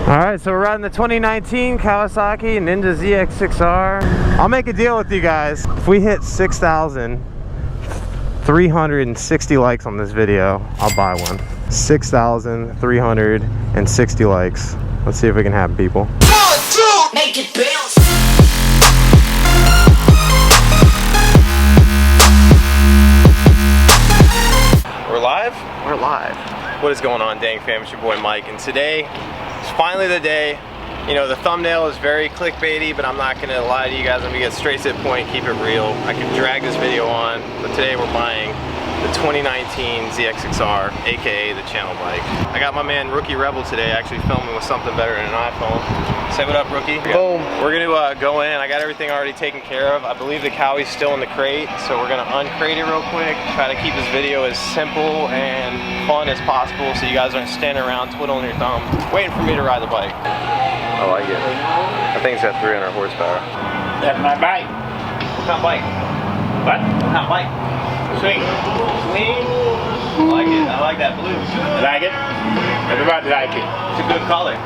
Alright, so we're riding the 2019 Kawasaki Ninja ZX6R. I'll make a deal with you guys. If we hit 6,360 likes on this video, I'll buy one. 6,360 likes. Let's see if we can have people. 1, 2, make it bounce. We're live? We're live. What is going on, Dank Fam? It's your boy Mike, and today is finally the day. You know, the thumbnail is very clickbaity, but I'm not gonna lie to you guys. I'm gonna get straight to the point, keep it real. I can drag this video on, but today we're buying the 2019 ZX6R, aka the channel bike. I got my man Rookie Rebel today, actually filming with something better than an iPhone. Say what up, Rookie. Boom. We're gonna go in. I got everything already taken care of. I believe the Cowie's still in the crate, so we're gonna uncrate it real quick. Try to keep this video as simple and fun as possible, so you guys aren't standing around twiddling your thumb, waiting for me to ride the bike. I like it. I think it's got 300 horsepower. That's my bike. What kind of bike? What? What kind of bike? Swing. Swing? I like it. I like that blue. You like it? Everybody like it. It's a good color.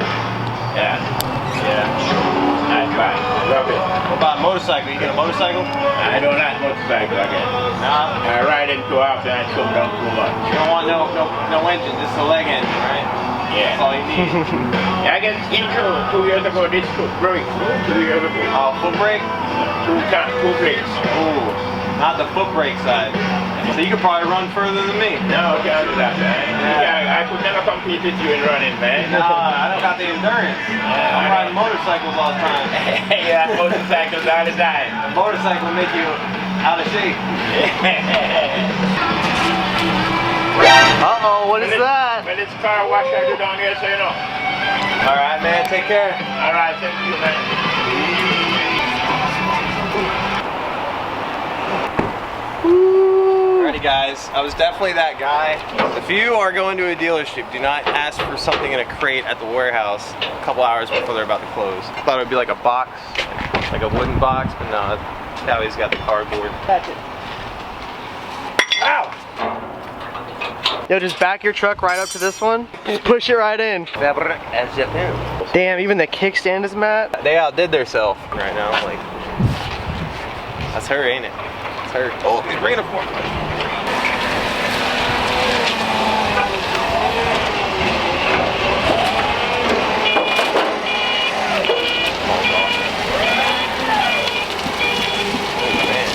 Yeah. Yeah. Nice bike. Love it. What about a motorcycle? You get a motorcycle? I don't like motorcycle again. Nah. I ride it too often and slow down too much. You don't want no engine, just a leg engine, right? Yeah. That's all you need. I get into 2 years ago this foot brake. 2 years ago. Oh, foot brake? Two brakes. Ooh, not the foot brake side. So you could probably run further than me. No, can't do that, man. Yeah, I could never compete with you in running, man. Nah, I don't got the endurance. I'm riding motorcycles all the time. Yeah, motorcycles all the time. A motorcycle will make you out of shape. Uh-oh, what is that? When it's car wash, I do down here, so you know. Alright, man, take care. Alright, thank you, man. Alrighty, guys, I was definitely that guy. If you are going to a dealership, do not ask for something in a crate at the warehouse a couple hours before they're about to close. I thought it would be like a box, like a wooden box, but no, Callie's got the cardboard. Catch it. Ow! Yo, just back your truck right up to this one. Just push it right in. Damn, even the kickstand is matte. They outdid themselves right now. Like, that's her, ain't it? It's her. Oh, he's bringing a fork. Oh man,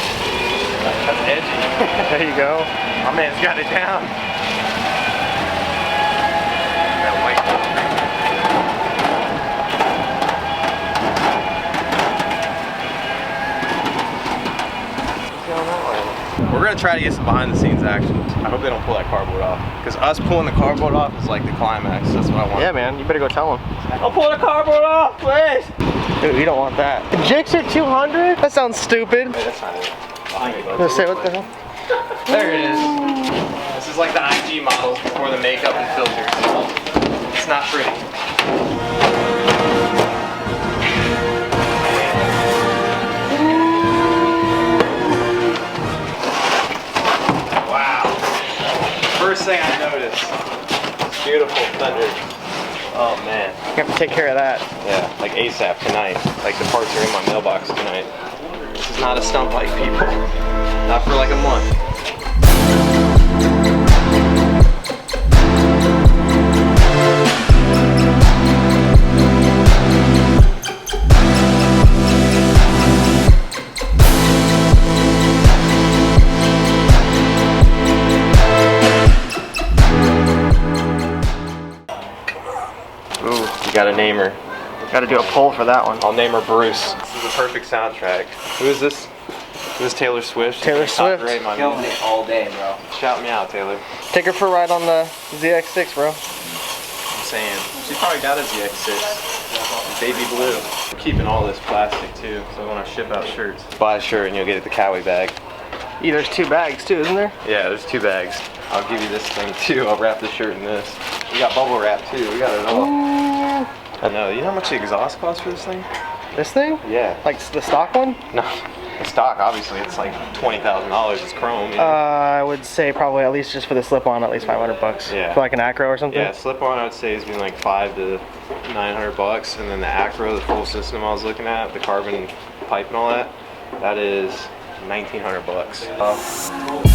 that's edgy. There you go. My man's got it down. We're gonna try to get some behind the scenes action. I hope they don't pull that cardboard off. Because us pulling the cardboard off is like the climax. That's what I want. Yeah, man, you better go tell them. I'll pull the cardboard off, please! Dude, you don't want that. Gixxer 200? That sounds stupid. Wait, that's not it. Behind it. Let's say, what the hell? There it is. This is like the IG model before the makeup and filters. It's not pretty. Wow. First thing I noticed. Beautiful thunder. Oh man. You have to take care of that. Yeah, like ASAP tonight. Like the parts are in my mailbox tonight. This is not a stunt bike, people. Not for like a month. Ooh, you gotta name her. Got to do a poll for that one. I'll name her Bruce. This is the perfect soundtrack. Who is this? This is Taylor Swift. Taylor Swift. Killing it all day, bro. Shout me out, Taylor. Take her for a ride on the ZX6, bro. I'm saying. She's probably got a ZX6. Baby blue. I'm keeping all this plastic too, so when I ship out shirts. Buy a shirt and you'll get the Cowie bag. Yeah, there's 2 bags too, isn't there? Yeah, there's 2 bags. I'll give you this thing too. I'll wrap the shirt in this. We got bubble wrap too. We got it all. I know. You know how much the exhaust costs for this thing? This thing? Yeah. Like the stock one? No. Stock, obviously, it's like $20,000. It's chrome. You know? I would say probably at least just for the slip-on, at least 500 bucks. Yeah. For like an acro or something. Yeah, slip-on I would say has been like $500 to $900, and then the acro, the full system I was looking at, the carbon pipe and all that, that is $1,900.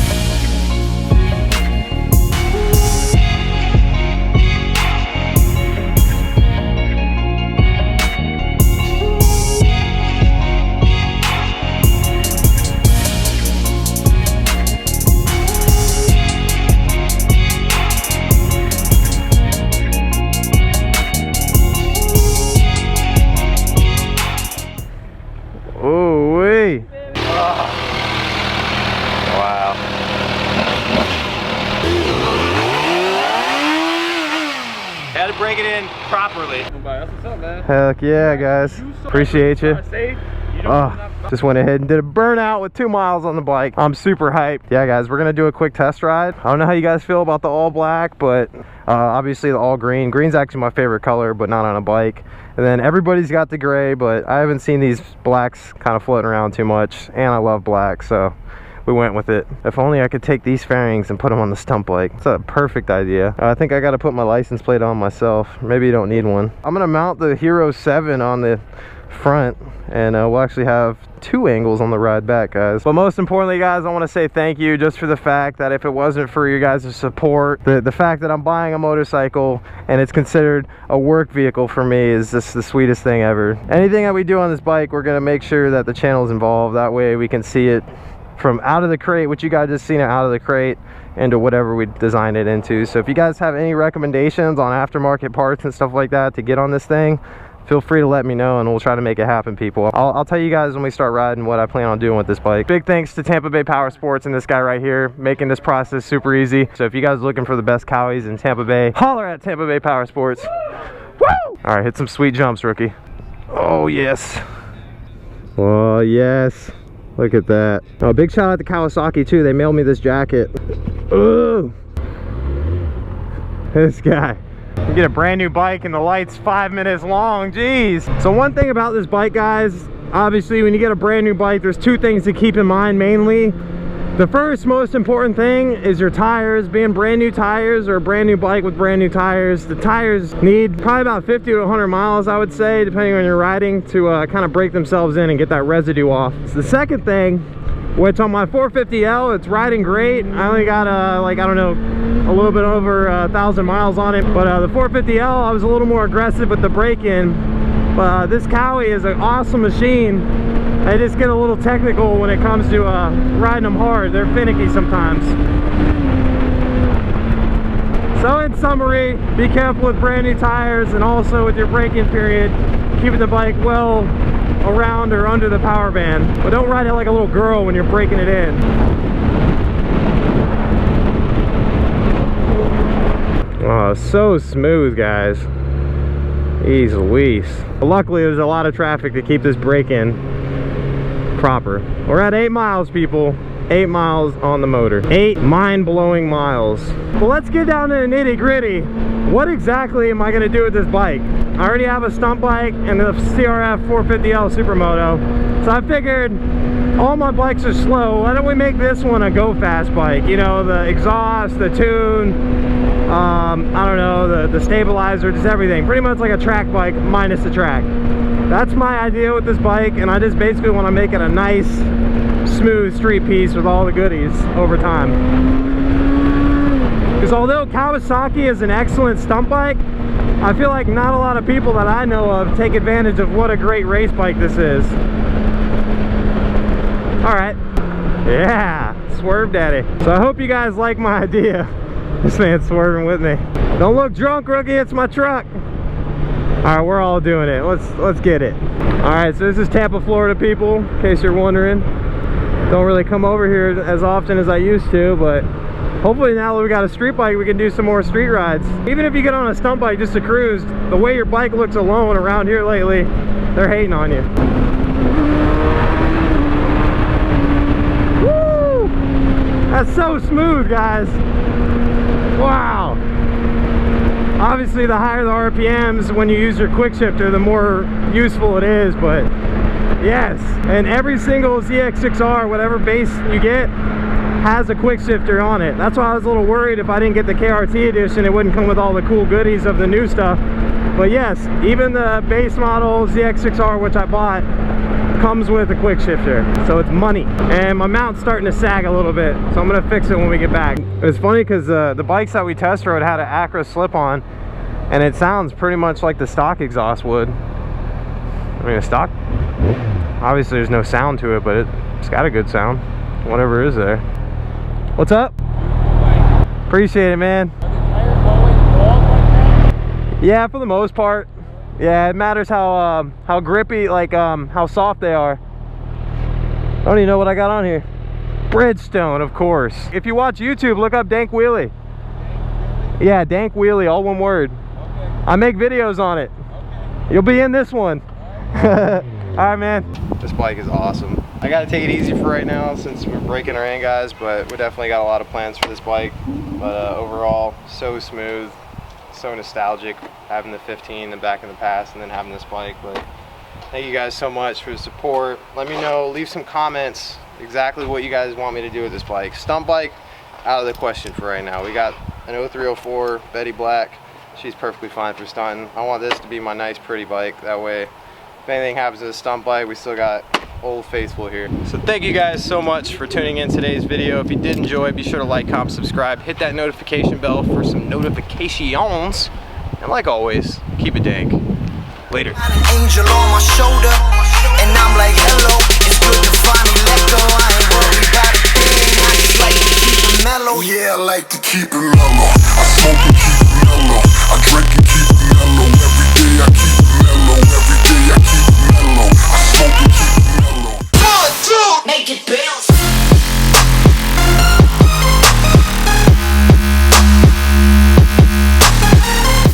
Break it in properly. Heck yeah, guys. Appreciate you. Just went ahead and did a burnout with 2 miles on the bike. I'm super hyped. Yeah, guys, we're gonna do a quick test ride. I don't know how you guys feel about the all black, but obviously the all green. Green's actually my favorite color, but not on a bike. And then everybody's got the gray, but I haven't seen these blacks kind of floating around too much, and I love black, so we went with it. If only I could take these fairings and put them on the stunt bike. It's a perfect idea. I think I got to put my license plate on myself. Maybe you don't need one. I'm gonna mount the Hero 7 on the front, and we'll actually have 2 angles on the ride back, guys. But most importantly, guys, I want to say thank you just for the fact that if it wasn't for you guys' support, the fact that I'm buying a motorcycle and it's considered a work vehicle for me is just the sweetest thing ever. Anything that we do on this bike, we're gonna make sure that the channel's involved. That way we can see it from out of the crate, which you guys just seen it out of the crate, into whatever we designed it into. So if you guys have any recommendations on aftermarket parts and stuff like that to get on this thing, feel free to let me know and we'll try to make it happen, people. I'll tell you guys when we start riding what I plan on doing with this bike. Big thanks to Tampa Bay Power Sports and this guy right here, making this process super easy. So if you guys are looking for the best Cowies in Tampa Bay, holler at Tampa Bay Power Sports. Woo! All right, hit some sweet jumps, rookie. Oh yes. Oh yes. Look at that. Oh, big shout out to Kawasaki too. They mailed me this jacket. Ooh. This guy. You get a brand new bike and the light's 5 minutes long. Jeez. So one thing about this bike, guys, obviously when you get a brand new bike, there's 2 things to keep in mind mainly. The first most important thing is your tires. Being brand new tires or a brand new bike with brand new tires, the tires need probably about 50 to 100 miles, I would say, depending on your riding, to kind of break themselves in and get that residue off. So the second thing, which on my 450L, it's riding great. I only got like, I don't know, a little bit over 1,000 miles on it. But the 450L, I was a little more aggressive with the break-in. But this Cowie is an awesome machine. I just get a little technical when it comes to riding them hard. They're finicky sometimes. So in summary, be careful with brand new tires and also with your braking period, keeping the bike well around or under the power band. But don't ride it like a little girl when you're breaking it in. Oh, so smooth, guys. Jeez Louise. But luckily there's a lot of traffic to keep this brake in proper. We're at 8 miles, people. 8 miles on the motor. 8 mind-blowing miles. Well, let's get down to the nitty-gritty. What exactly am I going to do with this bike? I already have a stunt bike and the CRF 450L Supermoto. So I figured all my bikes are slow. Why don't we make this one a go-fast bike? You know, the exhaust, the tune, I don't know, the stabilizer, just everything. Pretty much like a track bike minus the track. That's my idea with this bike, and I just basically want to make it a nice, smooth street piece with all the goodies over time. Because although Kawasaki is an excellent stunt bike, I feel like not a lot of people that I know of take advantage of what a great race bike this is. Alright. Yeah, swerve daddy. So I hope you guys like my idea. This man's swerving with me. Don't look drunk, rookie, it's my truck. Alright, we're all doing it. Let's get it. Alright, so this is Tampa, Florida, people, in case you're wondering. Don't really come over here as often as I used to, but hopefully now that we got a street bike, we can do some more street rides. Even if you get on a stunt bike just to cruise, the way your bike looks alone around here lately, they're hating on you. Woo! That's so smooth, guys. Wow. Obviously, the higher the RPMs when you use your quick shifter, the more useful it is, but Yes, and every single ZX6R, whatever base you get, has a quick shifter on it. That's why I was a little worried if I didn't get the KRT edition, it wouldn't come with all the cool goodies of the new stuff. But yes, even the base model ZX6R, which I bought, comes with a quick shifter, so it's money. And my mount's starting to sag a little bit, so I'm gonna fix it when we get back. It's funny because the bikes that we test rode had an Acura slip-on, and it sounds pretty much like the stock exhaust would. I mean, a stock, obviously there's no sound to it, but it's got a good sound, whatever is there. What's up? Appreciate it, man. Yeah, for the most part. Yeah, it matters how grippy, like how soft they are. I don't even know what I got on here. Bridgestone, of course. If you watch YouTube, look up DankWheelie. Yeah, DankWheelie, all one word. Okay. I make videos on it. Okay. You'll be in this one. Alright, man. This bike is awesome. I gotta take it easy for right now since we're breaking our in, guys, but we definitely got a lot of plans for this bike. But overall, so smooth, so nostalgic having the 15 and back in the past and then having this bike. But thank you guys so much for the support. Let me know, leave some comments exactly what you guys want me to do with this bike. Stunt bike, out of the question for right now. We got an 0304 Betty Black. She's perfectly fine for stunting. I want this to be my nice pretty bike. That way, if anything happens to the stunt bike, we still got Old Faithful here. So thank you guys so much for tuning in today's video. If you did enjoy, be sure to like, comment, subscribe, hit that notification bell for some notifications. And like always, keep it dank. Later. Angel on my shoulder, and I'm like, hello, it's good to finally let go. I ain't worried about a thing. I just like to keep it mellow. Yeah, I like to keep it mellow. I smoke and keep it mellow.